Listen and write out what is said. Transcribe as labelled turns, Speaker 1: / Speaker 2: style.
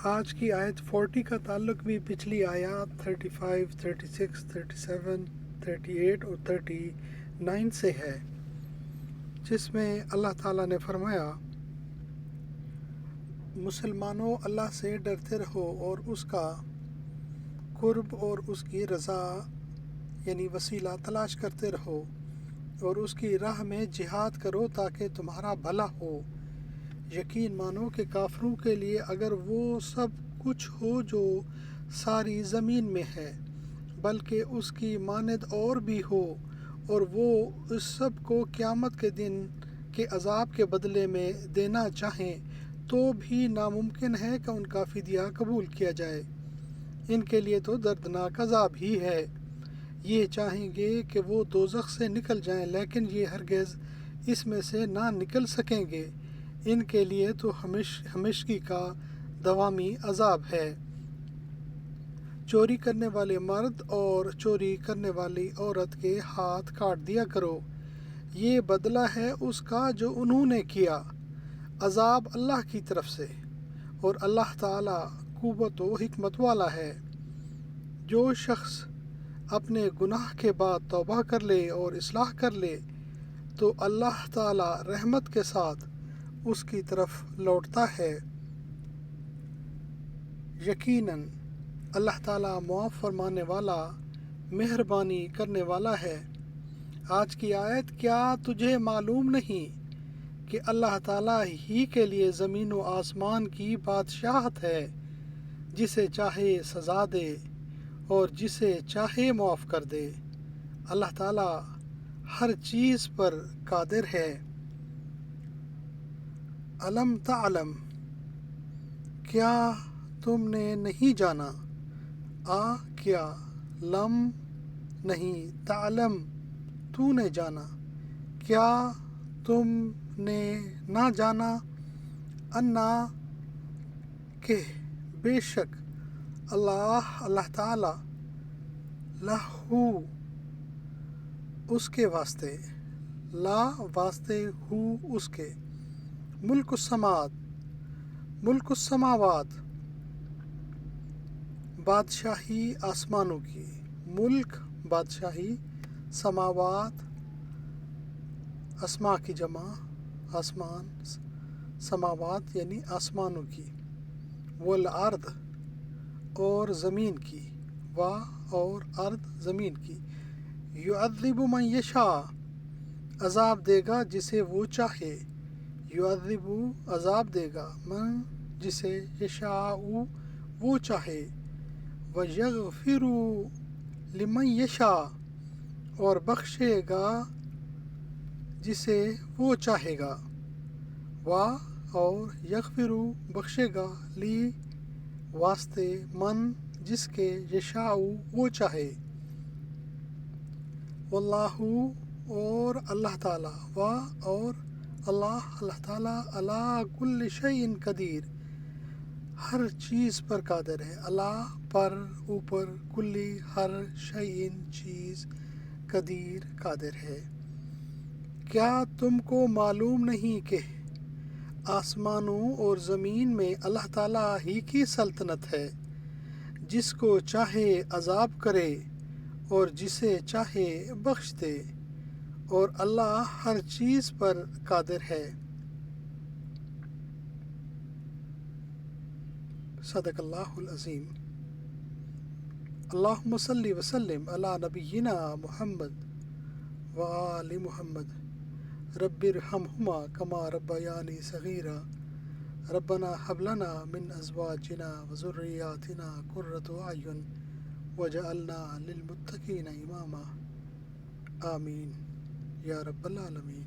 Speaker 1: آج کی آیت 40 کا تعلق بھی پچھلی آیات 35، 36، 37، 38 اور 39 سے ہے، جس میں اللہ تعالیٰ نے فرمایا مسلمانوں اللہ سے ڈرتے رہو اور اس کا قرب اور اس کی رضا یعنی وسیلہ تلاش کرتے رہو اور اس کی راہ میں جہاد کرو تاکہ تمہارا بھلا ہو۔ یقین مانو کہ کافروں کے لیے اگر وہ سب کچھ ہو جو ساری زمین میں ہے بلکہ اس کی مانند اور بھی ہو اور وہ اس سب کو قیامت کے دن کے عذاب کے بدلے میں دینا چاہیں تو بھی ناممکن ہے کہ ان کا فدیہ قبول کیا جائے۔ ان کے لیے تو دردناک عذاب ہی ہے۔ یہ چاہیں گے کہ وہ دوزخ سے نکل جائیں لیکن یہ ہرگز اس میں سے نہ نکل سکیں گے۔ ان کے لیے تو ہمیشگی کا دوامی عذاب ہے۔ چوری کرنے والے مرد اور چوری کرنے والی عورت کے ہاتھ کاٹ دیا کرو، یہ بدلہ ہے اس کا جو انہوں نے کیا، عذاب اللہ کی طرف سے، اور اللہ تعالی قوت و حکمت والا ہے۔ جو شخص اپنے گناہ کے بعد توبہ کر لے اور اصلاح کر لے تو اللہ تعالی رحمت کے ساتھ اس کی طرف لوٹتا ہے۔ یقیناً اللہ تعالیٰ معاف فرمانے والا مہربانی کرنے والا ہے۔ آج کی آیت کیا تجھے معلوم نہیں کہ اللہ تعالیٰ ہی کے لیے زمین و آسمان کی بادشاہت ہے، جسے چاہے سزا دے اور جسے چاہے معاف کر دے۔ اللہ تعالیٰ ہر چیز پر قادر ہے۔ علم تعلم، کیا تم نے نہیں جانا، کیا لم نہیں تعلم تو نے جانا، کیا تم نے نہ جانا، انا کہ بے شک اللہ تعالی لہو اس کے واسطے، لا واسطے ہو اس کے، ملک السماوات بادشاہی آسمانوں کی، ملک بادشاہی، سماوات اسما کی جمع آسمان، سماوات یعنی آسمانوں کی، والارض اور زمین کی، اور ارض زمین کی، یعذب من یشاء عذاب دے گا جسے وہ چاہے، یعذب عذاب دے گا من جسے یشاء وہ چاہے، ویغفر لمن یشاء اور بخشے گا جسے وہ چاہے گا، اور یغفر بخشے گا لی واسطے من جس کے یشاء وہ چاہے، واللہ اور اللہ تعالی، اور اللہ تعالی علی کل شیء قدیر ہر چیز پر قادر ہے، اللہ پر اوپر، کلی ہر، شیء چیز، قدیر قادر ہے۔ کیا تم کو معلوم نہیں کہ آسمانوں اور زمین میں اللہ تعالیٰ ہی کی سلطنت ہے، جس کو چاہے عذاب کرے اور جسے چاہے بخش دے، اور اللہ ہر چیز پر قادر ہے۔ صدق اللہ العظیم۔ اللہم صلی وسلم علی نبینا محمد وآل محمد، رب ارحمہما کما ربیانی صغیرا، ربنا ہب لنا من ازواجنا وذریاتنا قرۃ اعین وجعلنا للمتقین اماما، آمین یا رب العالمین۔